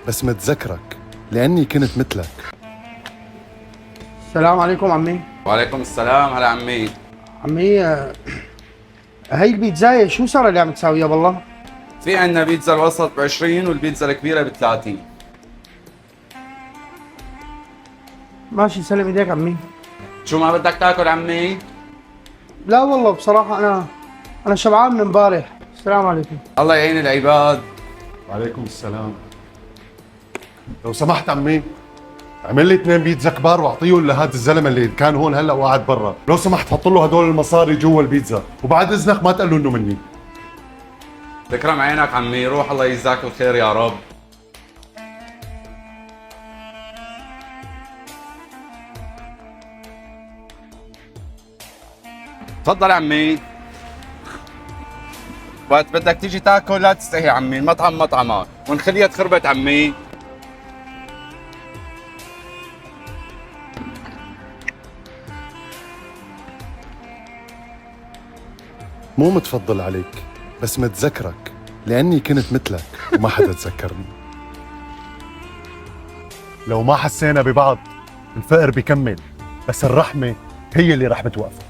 بس متذكرك لأني كنت مثلك. السلام عليكم عمي. وعليكم السلام. هلا عمي. عمي هي البيتزاية شو صار اللي عم تساويها بالله؟ في عندنا بيتزا الوسط ب20 والبيتزا الكبيرة ب30. ماشي سلم ايديك عمي. شو ما بدك تاكل عمي؟ لا والله بصراحة أنا شبعان من امبارح. السلام عليكم. الله يعين العباد. وعليكم السلام. لو سمحت عمي، اعمل لي 2 بيتزا كبار واعطيهم لهذا الزلمه اللي كان هون هلا وقاعد برا. لو سمحت حط له هدول المصاري جوا البيتزا، وبعد اذنك ما تقول له انه مني. تكرم عينك عمي، روح الله يجزاك الخير يا رب. تفضل عمي. وقت بدك تيجي تاكل لا تستحي عمي، المطعم مطعمك والخلية خربت عمي. مو متفضل عليك، بس متذكرك لأني كنت مثلك وما حدا تذكرني. لو ما حسينا ببعض الفقر بيكمل، بس الرحمة هي اللي رح بتوقف.